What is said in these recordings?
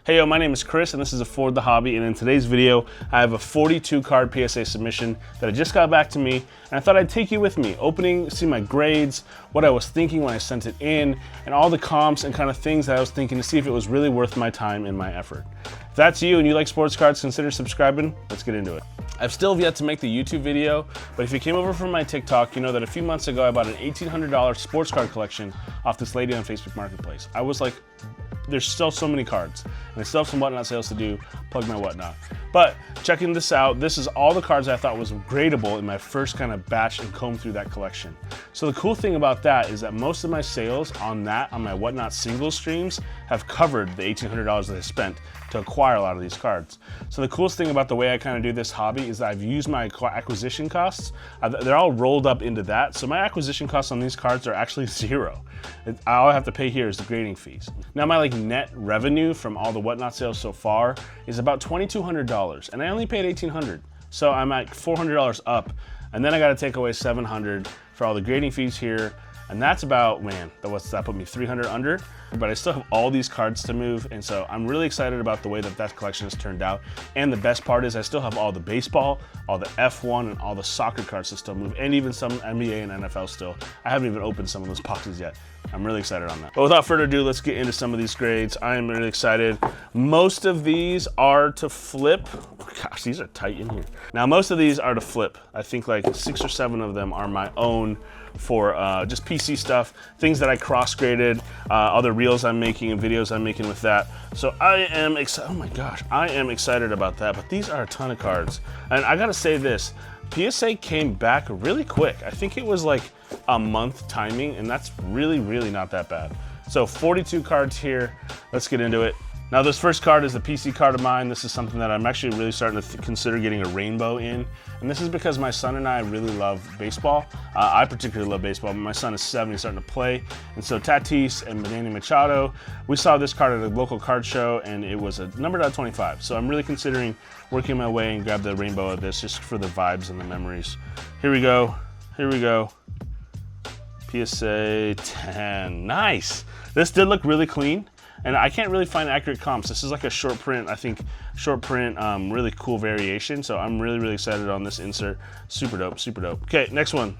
Hey, my name is Chris and this is Afford the Hobby, and in today's video, I have a 42 card PSA submission that just got back to me, and I thought I'd take you with me, opening, see my grades, what I was thinking when I sent it in, and all the comps and kind of things that I was thinking to see if it was really worth my time and my effort. If that's you and you like sports cards, consider subscribing. Let's get into it. I've still yet to make the YouTube video, but if you came over from my TikTok, you know that a few months ago I bought an $1,800 sports card collection off this lady on Facebook Marketplace. I was like, there's still so many cards, and I still have some whatnot sales to do, plug my whatnot. But checking this out, this is all the cards I thought was gradable in my first kind of batch and comb through that collection. So the cool thing about that is that most of my sales on my whatnot single streams have covered the $1,800 that I spent to acquire a lot of these cards. So the coolest thing about the way I kind of do this hobby is that I've used my acquisition costs. They're all rolled up into that. So my acquisition costs on these cards are actually zero. All I have to pay here is the grading fees. Now my net revenue from all the whatnot sales so far is about $2,200, and I only paid $1,800. So I'm at $400 up, and then I got to take away $700 for all the grading fees here. And that's about, man, that put me $300 under, but I still have all these cards to move, and so I'm really excited about the way that collection has turned out. And the best part is I still have all the baseball, all the F1, and all the soccer cards to still move, and even some NBA and NFL still. I haven't even opened some of those boxes yet. I'm really excited on that. But without further ado, let's get into some of these grades. I am really excited. Most of these are to flip. Oh, gosh, these are tight in here. Now, most of these are to flip. I think like 6 or 7 of them are my own for just PC stuff, things that I cross-graded, other reels I'm making and videos I'm making with that. So I am excited. Oh my gosh, I am excited about that. But these are a ton of cards. And I gotta say this, PSA came back really quick. I think it was like a month timing, and that's really, really not that bad. So 42 cards here. Let's get into it. Now this first card is the PC card of mine. This is something that I'm actually really starting to consider getting a rainbow in. And this is because my son and I really love baseball. I particularly love baseball, but my son is 7, he's starting to play. And so Tatis and Manny Machado, we saw this card at a local card show, and it was a numbered out of 25. So I'm really considering working my way and grab the rainbow of this just for the vibes and the memories. Here we go, here we go. PSA 10, nice. This did look really clean. And I can't really find accurate comps. This is like a short print, I think, really cool variation. So I'm really, really excited on this insert. Super dope, super dope. Okay, next one.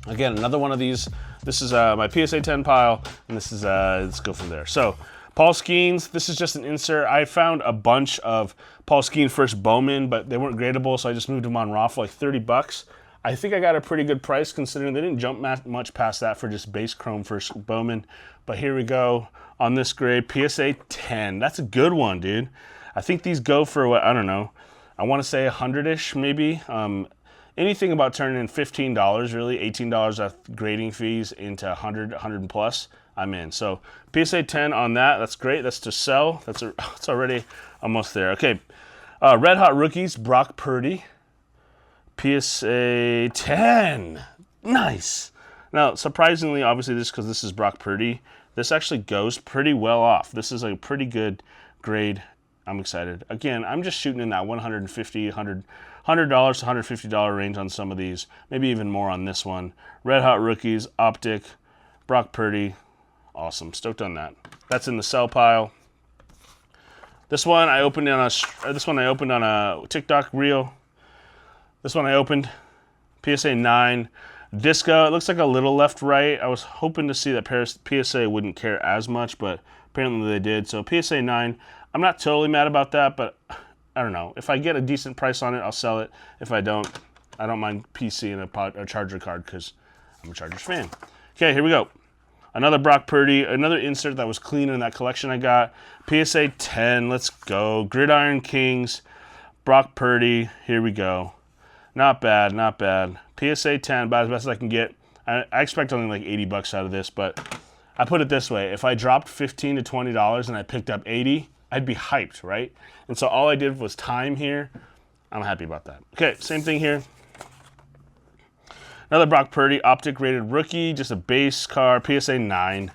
Again, another one of these. This is my PSA 10 pile, and this is, let's go from there. So Paul Skeens, this is just an insert. I found a bunch of Paul Skeens first Bowman, but they weren't gradable, so I just moved them on raw for like 30 bucks. I think I got a pretty good price considering they didn't jump much past that for just base chrome first Bowman. But here we go on this grade, PSA 10. That's a good one, dude. I think these go for what, I don't know. I want to say 100-ish maybe. Anything about turning in $15 really, $18 off grading fees into 100 plus, I'm in. So PSA 10 on that, that's great. That's to sell. It's already almost there. Okay, Red Hot Rookies, Brock Purdy. PSA 10, nice. Now, surprisingly, obviously just because this is Brock Purdy, this actually goes pretty well off. This is a pretty good grade. I'm excited. Again, I'm just shooting in that $150, $100 to $150 range on some of these, maybe even more on this one. Red Hot Rookies, Optic, Brock Purdy, awesome. Stoked on that. That's in the sell pile. This one I opened on a TikTok reel. This one I opened, PSA 9, Disco. It looks like a little left-right. I was hoping to see that PSA wouldn't care as much, but apparently they did. So PSA 9, I'm not totally mad about that, but I don't know. If I get a decent price on it, I'll sell it. If I don't mind PC and a Charger card because I'm a Chargers fan. Okay, here we go. Another Brock Purdy, another insert that was clean in that collection I got. PSA 10, let's go. Gridiron Kings, Brock Purdy, here we go. Not bad, not bad. PSA 10, about as best as I can get. I expect only like 80 bucks out of this, but I put it this way. If I dropped $15 to $20 and I picked up 80, I'd be hyped, right? And so all I did was time here. I'm happy about that. Okay, same thing here. Another Brock Purdy, Optic rated rookie, just a base card, PSA 9.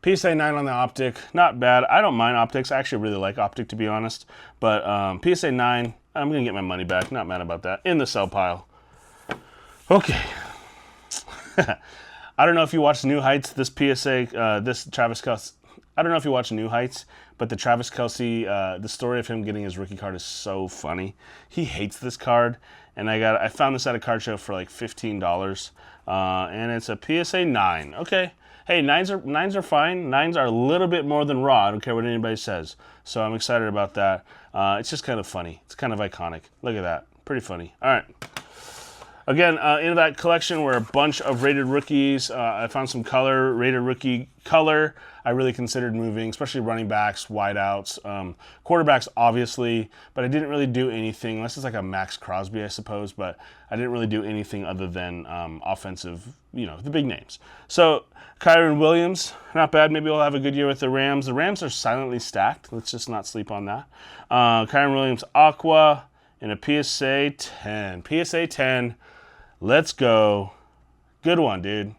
PSA 9 on the Optic, not bad. I don't mind Optics. I actually really like Optic, to be honest. But PSA 9, I'm going to get my money back. Not mad about that. In the sell pile. Okay. I don't know if you watched New Heights, this PSA, this Travis Kelce. I don't know if you watched New Heights, but the Travis Kelce, the story of him getting his rookie card is so funny. He hates this card, and I found this at a card show for like $15, and it's a PSA 9. Okay, hey, nines are fine. Nines are a little bit more than raw. I don't care what anybody says. So I'm excited about that. It's just kind of funny. It's kind of iconic. Look at that, pretty funny. All right. Again, in that collection were a bunch of rated rookies. I found some rated rookie color. I really considered moving, especially running backs, wideouts, quarterbacks, obviously, but I didn't really do anything, unless it's like a Max Crosby, I suppose, but I didn't really do anything other than offensive, the big names. So, Kyren Williams, not bad. Maybe we'll have a good year with the Rams. The Rams are silently stacked. Let's just not sleep on that. Kyren Williams, Aqua, and a PSA 10. PSA 10. Let's go. Good one, dude.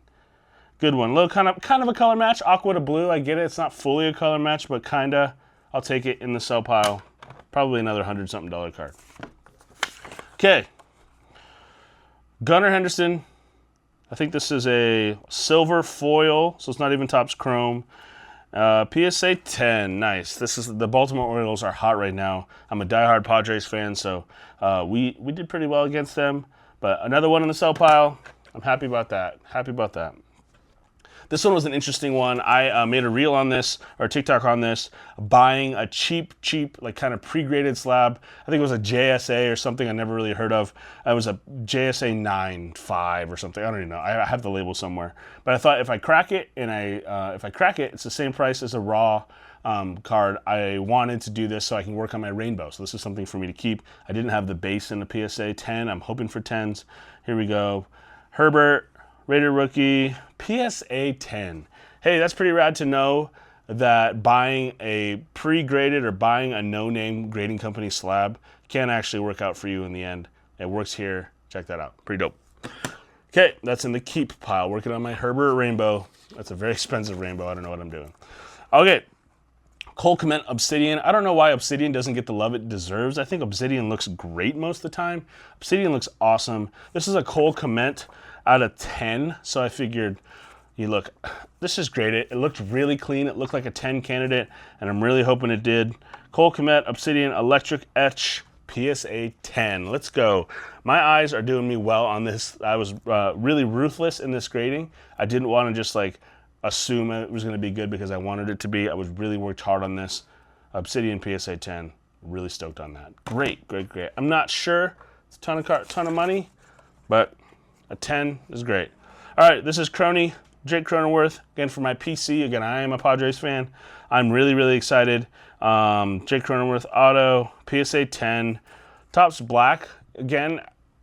Good one. Little kind of a color match. Aqua to blue. I get it. It's not fully a color match, but kinda. I'll take it in the sell pile. Probably another $100-something card. Okay. Gunnar Henderson. I think this is a silver foil, so it's not even Topps Chrome. PSA 10, nice. The Baltimore Orioles are hot right now. I'm a diehard Padres fan, so we did pretty well against them. But another one in the sell pile. I'm happy about that. Happy about that. This one was an interesting one. I made a reel on this, or TikTok on this, buying a cheap, like kind of pre-graded slab. I think it was a JSA or something I never really heard of. It was a JSA 9.5 or something. I don't even know. I have the label somewhere. But I thought if I crack it, it's the same price as a raw card. I wanted to do this so I can work on my rainbow. So this is something for me to keep. I didn't have the base in the PSA 10. I'm hoping for 10s. Here we go. Herbert. Rated rookie, PSA 10. Hey, that's pretty rad to know that buying a pre-graded or buying a no-name grading company slab can actually work out for you in the end. It works here. Check that out. Pretty dope. Okay, that's in the keep pile. Working on my Herbert rainbow. That's a very expensive rainbow. I don't know what I'm doing. Okay, Cole Kmet Obsidian. I don't know why Obsidian doesn't get the love it deserves. I think Obsidian looks great most of the time. Obsidian looks awesome. This is a Cole Kmet out of 10, so I figured, this is great. It looked really clean. It looked like a 10 candidate, and I'm really hoping it did. Cole Kmet, Obsidian, Electric Etch, PSA 10. Let's go. My eyes are doing me well on this. I was really ruthless in this grading. I didn't want to just assume it was going to be good because I wanted it to be. I was really worked hard on this. Obsidian PSA 10. Really stoked on that. Great. I'm not sure. It's a ton of money, but a 10 is great. All right, this is Jake Cronenworth, again for my PC. Again, I am a Padres fan. I'm really excited. Jake Cronenworth auto, PSA 10, Topps black. Again,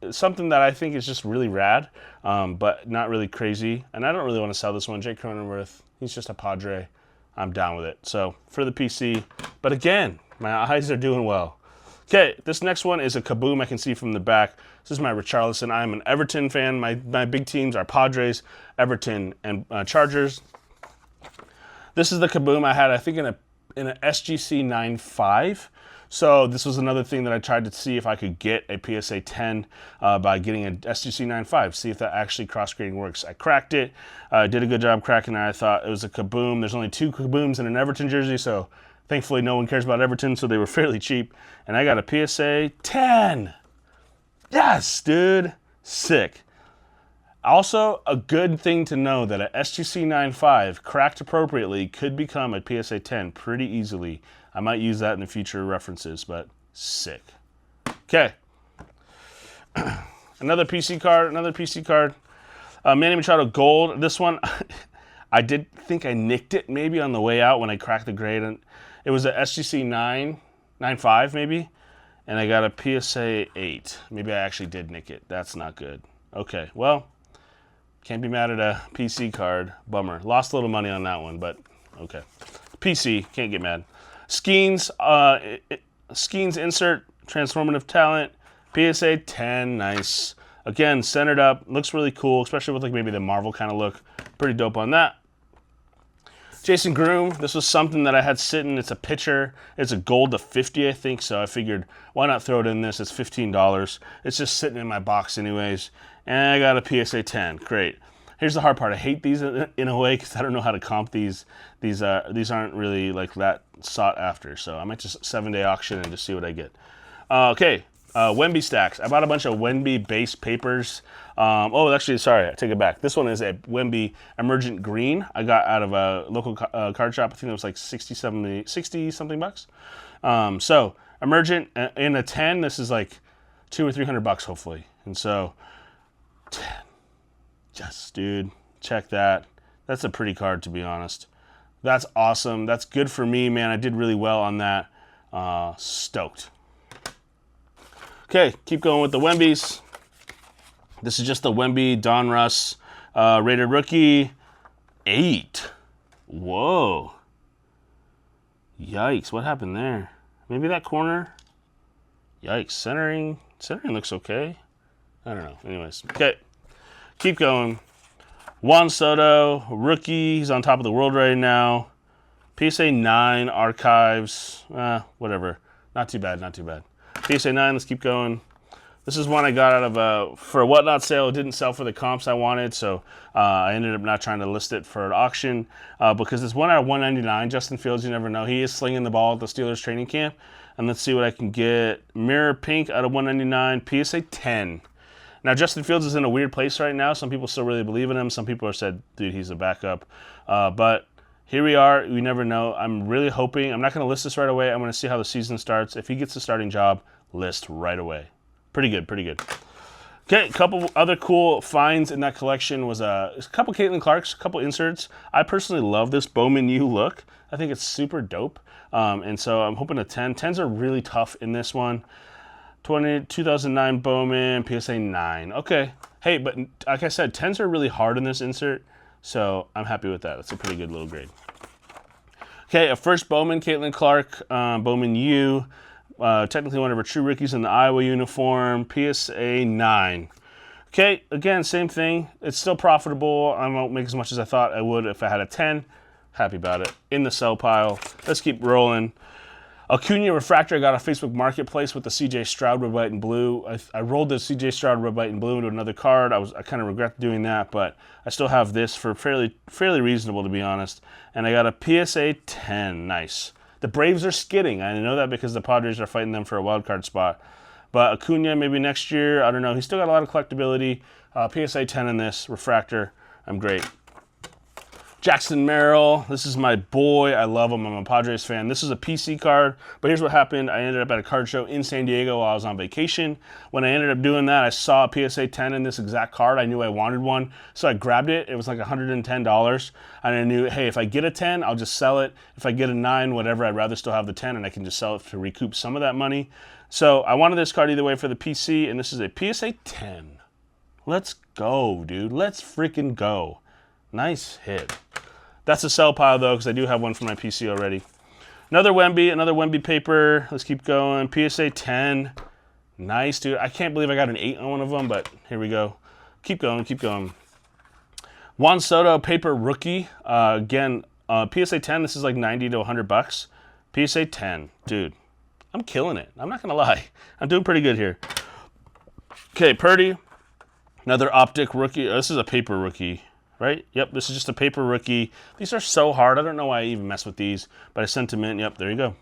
something that I think is just really rad, but not really crazy. And I don't really want to sell this one. Jake Cronenworth, he's just a Padre. I'm down with it. So for the PC, but again, my eyes are doing well. Okay, this next one is a Kaboom I can see from the back. This is my Richarlison. I'm an Everton fan. My big teams are Padres, Everton, and Chargers. This is the Kaboom I had, I think, in a SGC 9.5. So this was another thing that I tried to see if I could get a PSA 10 by getting a SGC 9.5, see if that actually cross-grading works. I cracked it. Did a good job cracking it. I thought it was a Kaboom. There's only 2 Kabooms in an Everton jersey, so thankfully no one cares about Everton, so they were fairly cheap. And I got a PSA 10. Yes, dude. Sick. Also, a good thing to know that a SGC 9.5 cracked appropriately could become a PSA 10 pretty easily. I might use that in the future references, but sick. Okay. Another PC card. Manny Machado Gold. This one, I did think I nicked it maybe on the way out when I cracked the grade. And it was a SGC 9.5 maybe. And I got a PSA 8. Maybe I actually did nick it. That's not good. Okay, well, can't be mad at a PC card. Bummer. Lost a little money on that one, but okay. PC, can't get mad. Skeens insert, transformative talent, PSA 10, nice. Again, centered up, looks really cool, especially with maybe the Marvel kind of look. Pretty dope on that. Jason Groom, this was something that I had sitting. It's a pitcher. It's a gold to 50, I think, so I figured why not throw it in this? It's $15. It's just sitting in my box anyways. And I got a PSA 10. Great. Here's the hard part. I hate these in a way because I don't know how to comp these. These aren't really like that sought after. So I might just 7-day auction and just see what I get. Okay, Wemby stacks. I bought a bunch of Wemby base papers. Oh, actually, sorry, I take it back. This one is a Wemby Emergent Green. I got out of a local card shop. I think it was like 60 something bucks. So Emergent in a 10. This is like $200 or $300 hopefully. And so 10. Yes, dude, check that. That's a pretty card, to be honest. That's awesome. That's good for me, man. I did really well on that. Stoked. Okay, keep going with the Wembys. This is just the Wemby Donruss rated rookie 8. Whoa. Yikes, what happened there? Maybe that corner? Yikes, centering looks okay. I don't know. Anyways, okay. Keep going. Juan Soto, rookie. He's on top of the world right now. PSA 9 archives. Whatever. Not too bad, not too bad. PSA 9, let's keep going. This is one I got out of for a whatnot sale. It didn't sell for the comps I wanted, so I ended up not trying to list it for an auction because it's one out of 199. Justin Fields, you never know. He is slinging the ball at the Steelers training camp. And let's see what I can get. Mirror Pink out of 199. PSA 10. Now, Justin Fields is in a weird place right now. Some people still really believe in him. Some people have said, dude, he's a backup. But here we are. We never know. I'm really hoping. I'm not going to list this right away. I'm going to see how the season starts. If he gets the starting job, list right away. Pretty good, pretty good. Okay, a couple other cool finds in that collection was a couple Caitlin Clarks, a couple inserts. I personally love this Bowman U look. I think it's super dope. And so I'm hoping a 10. 10s are really tough in this one. 2009 Bowman, PSA 9. Okay. Hey, but like I said, 10s are really hard in this insert, so I'm happy with that. That's a pretty good little grade. Okay, a first Bowman, Caitlin Clark, Bowman U. Technically one of her true rookies in the Iowa uniform, PSA 9. Okay, again, same thing. It's still profitable. I won't make as much as I thought I would if I had a 10. Happy about it. In the sell pile. Let's keep rolling. Acuna Refractor I got off Facebook Marketplace with the CJ Stroud Red, White, and Blue. I rolled the CJ Stroud Red, White, and Blue into another card. I kind of regret doing that, but I still have this for fairly reasonable, to be honest. And I got a PSA 10. Nice. The Braves are skidding. I know that because the Padres are fighting them for a wild card spot. But Acuna maybe next year. I don't know. He's still got a lot of collectability. PSA 10 in this. Refractor. I'm great. Jackson Merrill, this is my boy. I love him. I'm a Padres fan. This is a PC card, but here's what happened. I ended up at a card show in San Diego while I was on vacation. When I ended up doing that, I saw a PSA 10 in this exact card. I knew I wanted one, so I grabbed it. It was like $110, and I knew, hey, if I get a 10, I'll just sell it. If I get a 9, whatever, I'd rather still have the 10, and I can just sell it to recoup some of that money. So I wanted this card either way for the PC, and this is a PSA 10. Let's go, dude. Let's freaking go. Nice hit. That's a sell pile, though, because I do have one for my PC already. Another Wemby paper. Let's keep going. PSA 10. Nice, dude. I can't believe I got an 8 on one of them, but here we go. Keep going, keep going. Juan Soto paper rookie. Again, PSA 10, this is like 90 to 100 bucks. PSA 10. Dude, I'm killing it. I'm not going to lie. I'm doing pretty good here. Okay, Purdy. Another optic rookie. This is a paper rookie. Right? Yep, this is just a paper rookie. These are so hard. I don't know why I even mess with these, but I sent them in. Yep, there you go.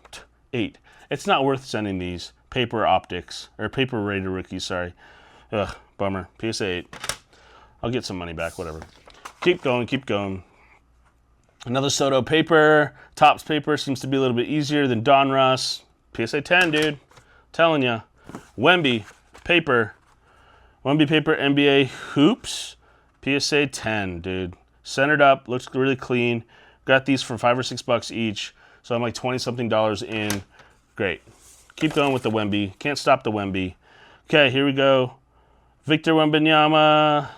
8. It's not worth sending these paper optics, or paper rated rookies, sorry. Ugh, bummer. PSA 8. I'll get some money back, whatever. Keep going, keep going. Another Soto paper. Topps paper seems to be a little bit easier than Donruss. PSA 10, dude. Telling ya. Wemby paper. Wemby paper NBA hoops. PSA 10, dude. Centered up, looks really clean. Got these for $5 or $6 each, so I'm like $20-something in. Great. Keep going with the Wemby. Can't stop the Wemby. Okay, here we go. Victor Wembanyama.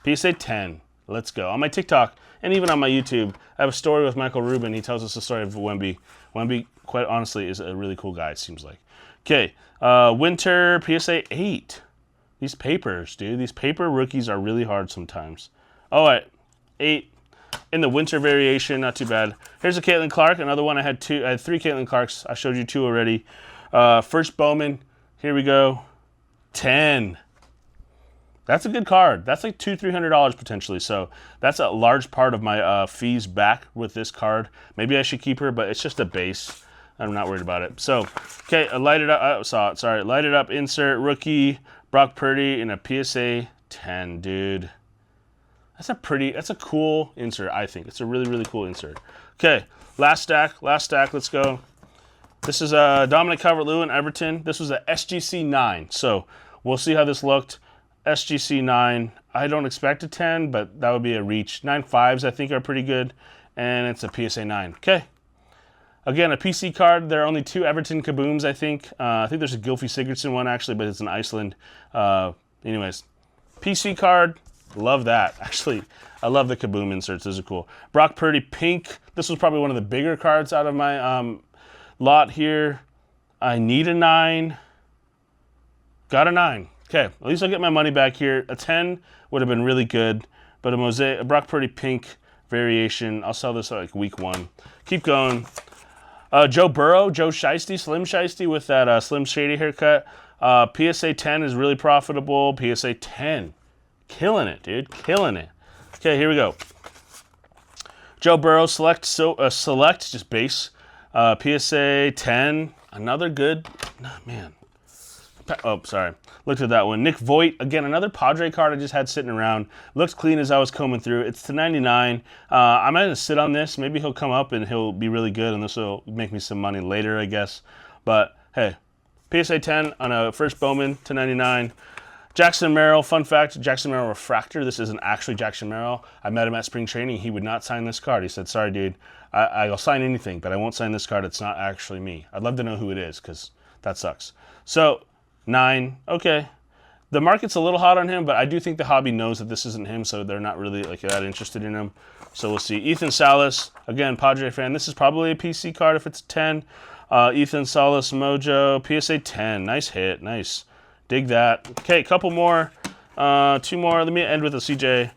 PSA 10. Let's go. On my TikTok and even on my YouTube, I have a story with Michael Rubin. He tells us the story of Wemby. Wemby, quite honestly, is a really cool guy, it seems like. Okay, Winter PSA 8. These papers, dude. These paper rookies are really hard sometimes. All right, 8 in the winter variation, not too bad. Here's a Caitlin Clark, another one. I had 3 Caitlin Clarks. I showed you 2 already. First Bowman. Here we go. 10. That's a good card. That's like $200-300 potentially. So that's a large part of my fees back with this card. Maybe I should keep her, but it's just a base. I'm not worried about it. So, okay, light it up. Light it up. Insert rookie Brock Purdy in a PSA 10, dude. That's a cool insert, I think. It's a really, really cool insert. Okay, last stack. Let's go. This is Dominic Calvert-Lewin, Everton. This was a SGC 9. So we'll see how this looked. SGC 9. I don't expect a 10, but that would be a reach. 9 5s, I think, are pretty good. And it's a PSA 9. Okay. Again, a PC card. There are only 2 Everton Kabooms, I think. I think there's a Gylfi Sigurdsson one, actually, but it's in Iceland. Anyways, PC card. Love that. Actually, I love the Kaboom inserts. Those are cool. Brock Purdy pink. This was probably one of the bigger cards out of my lot here. I need a 9. Got a 9. Okay, at least I'll get my money back here. A 10 would have been really good, but a Brock Purdy pink variation. I'll sell this like week 1. Keep going. Joe Burrow, Joe Shiesty, Slim Shiesty with that Slim Shady haircut. PSA 10 is really profitable. PSA 10. Killing it, dude. Killing it. Okay, here we go. Joe Burrow, select, just base. PSA 10. Another good. Oh, man. Oh, sorry. Looked at that one. Nick Voigt, again, another Padre card I just had sitting around. Looks clean as I was combing through. It's to 99. I'm going to sit on this. Maybe he'll come up and he'll be really good, and this will make me some money later, I guess. But, hey, PSA 10 on a first Bowman to 99. Jackson Merrill, fun fact, Jackson Merrill refractor. This isn't actually Jackson Merrill. I met him at spring training. He would not sign this card. He said, sorry, dude, I'll sign anything, but I won't sign this card. It's not actually me. I'd love to know who it is because that sucks. So, 9, okay. The market's a little hot on him, but I do think the hobby knows that this isn't him, so they're not really like that interested in him. So we'll see. Ethan Salas, again, Padre fan. This is probably a PC card if it's 10. Ethan Salas, Mojo, PSA 10. Nice hit, nice. Dig that. Okay, a couple more. 2 more. Let me end with a CJ.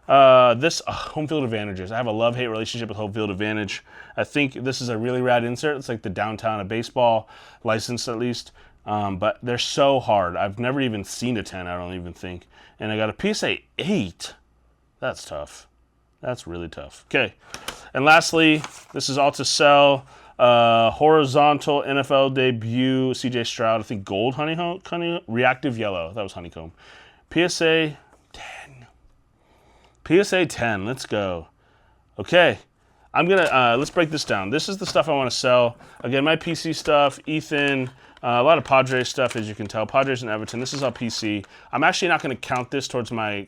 Home field advantages. I have a love-hate relationship with home field advantage. I think this is a really rad insert. It's like the downtown of baseball, licensed at least. But they're so hard. I've never even seen a 10, I don't even think. And I got a PSA 8. That's tough. That's really tough. Okay. And lastly, this is all to sell. Horizontal NFL debut, CJ Stroud. I think gold honeycomb, reactive yellow. That was honeycomb. PSA 10. PSA 10. Let's go. Okay. I'm going to, let's break this down. This is the stuff I want to sell. Again, my PC stuff, Ethan, a lot of Padres stuff, as you can tell. Padres and Everton. This is all PC. I'm actually not going to count this towards my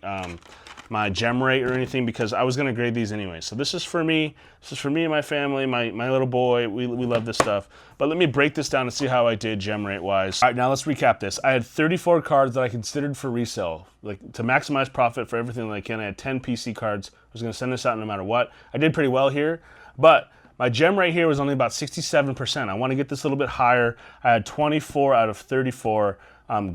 my gem rate or anything because I was going to grade these anyway. So this is for me. This is for me and my family, my little boy. We love this stuff. But let me break this down and see how I did gem rate wise. All right, now let's recap this. I had 34 cards that I considered for resale. Like to maximize profit for everything that I can. I had 10 PC cards. I was going to send this out no matter what. I did pretty well here, but my gem rate here was only about 67%. I want to get this a little bit higher. I had 24 out of 34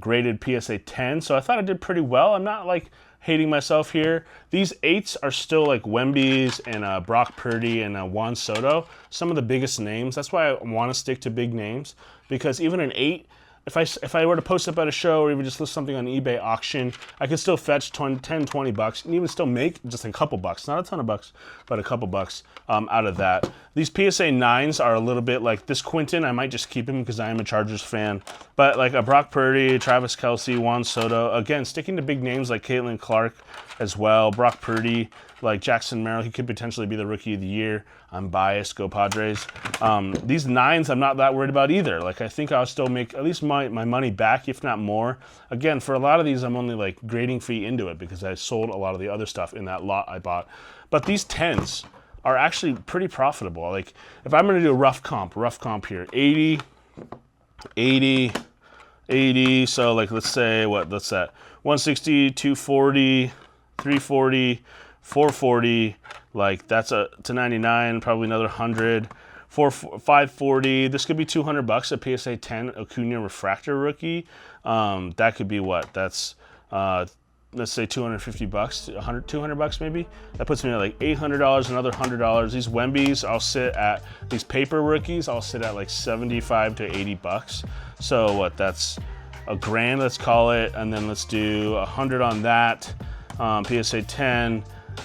graded PSA 10, so I thought I did pretty well. I'm not like hating myself here. These 8s are still like Wemby's and Brock Purdy and Juan Soto, some of the biggest names. That's why I want to stick to big names, because even an 8, if I were to post up at a show or even just list something on eBay auction, I could still fetch 10, 20 bucks and even still make just a couple bucks. Not a ton of bucks, but a couple bucks out of that. These PSA 9s are a little bit like this Quinton. I might just keep him because I am a Chargers fan. But like a Brock Purdy, Travis Kelce, Juan Soto, again, sticking to big names like Caitlin Clark as well. Brock Purdy, like Jackson Merrill, he could potentially be the Rookie of the Year. I'm biased, go Padres. These 9s, I'm not that worried about either. Like, I think I'll still make at least my money back, if not more. Again, for a lot of these, I'm only like grading fee into it because I sold a lot of the other stuff in that lot I bought. But these 10s are actually pretty profitable. Like, if I'm gonna do a rough comp here, 80, 80, 80. So like, let's say, what's that? 160, 240, 340, 440, like that's to 99, probably another 100, 540. This could be 200 bucks, a PSA 10 Acuna refractor rookie. That could be what? That's let's say 250 bucks, 200 bucks maybe. That puts me at like $800, another $100. These Wemby's, I'll sit at, these paper rookies, I'll sit at like 75 to 80 bucks. So what? That's $1,000, let's call it, and then let's do 100 on that. PSA 10,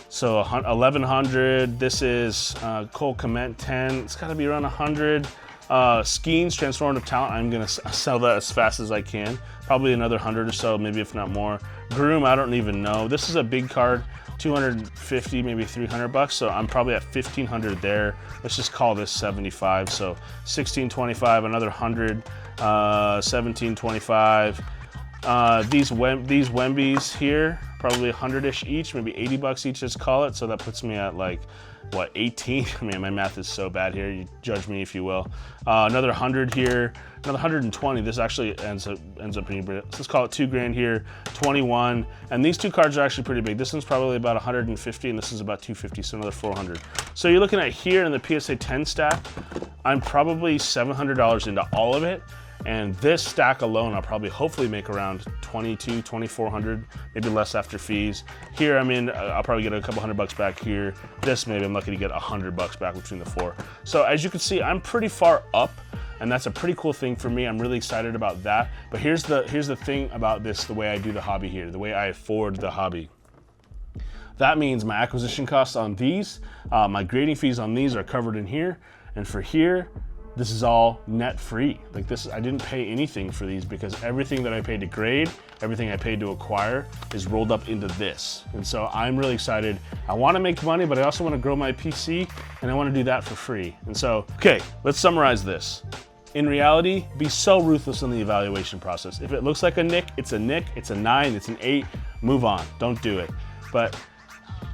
so 1,100. This is Cole Komet 10. It's got to be around 100. Skeens, Transformative Talent, I'm gonna sell that as fast as I can. Probably another 100 or so, maybe if not more. Groom, I don't even know. This is a big card, 250, maybe 300 bucks. So I'm probably at 1,500 there. Let's just call this 75. So 1,625, another 100, 1,725. These Wembies here, probably 100-ish each, maybe 80 bucks each, let's call it. So that puts me at like, what, 18? I mean, my math is so bad here. You judge me if you will. Another 100 here, another 120. This actually ends up pretty big. Let's call it $2,000 here, 21. And these two cards are actually pretty big. This one's probably about 150, and this is about 250, so another 400. So you're looking at here in the PSA 10 stack, I'm probably $700 into all of it. And this stack alone, I'll probably hopefully make around 2,400, maybe less after fees. Here, I mean, I'll probably get a couple $100 back here. This, maybe I'm lucky to get $100 back between the four. So as you can see, I'm pretty far up, and that's a pretty cool thing for me. I'm really excited about that. But here's the thing about this, the way I do the hobby here, the way I afford the hobby. That means my acquisition costs on these, my grading fees on these are covered in here, and for here, this is all net free. Like this, I didn't pay anything for these because everything that I paid to grade, everything I paid to acquire is rolled up into this. And so I'm really excited. I wanna make money, but I also wanna grow my PC, and I wanna do that for free. And so, okay, let's summarize this. In reality, be so ruthless in the evaluation process. If it looks like a nick, it's a nick, it's a 9, it's an 8, move on, don't do it. But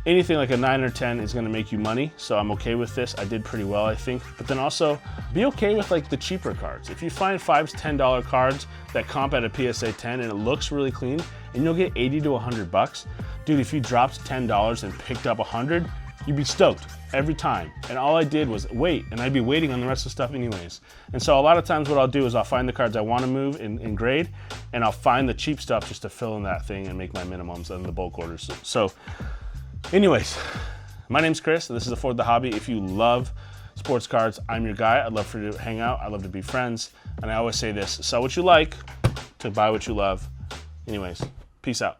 anything like a 9 or 10 is gonna make you money, so I'm okay with this. I did pretty well, I think. But then also, be okay with like the cheaper cards. If you find $5, $10 cards that comp at a PSA 10 and it looks really clean, and you'll get 80 to 100 bucks, dude, if you dropped $10 and picked up 100, you'd be stoked every time. And all I did was wait, and I'd be waiting on the rest of the stuff anyways. And so a lot of times what I'll do is I'll find the cards I wanna move in grade, and I'll find the cheap stuff just to fill in that thing and make my minimums and the bulk orders. So anyways, my name's Chris, and this is Afford the Hobby. If you love sports cards, I'm your guy. I'd love for you to hang out. I'd love to be friends. And I always say this, sell what you like to buy what you love. Anyways, peace out.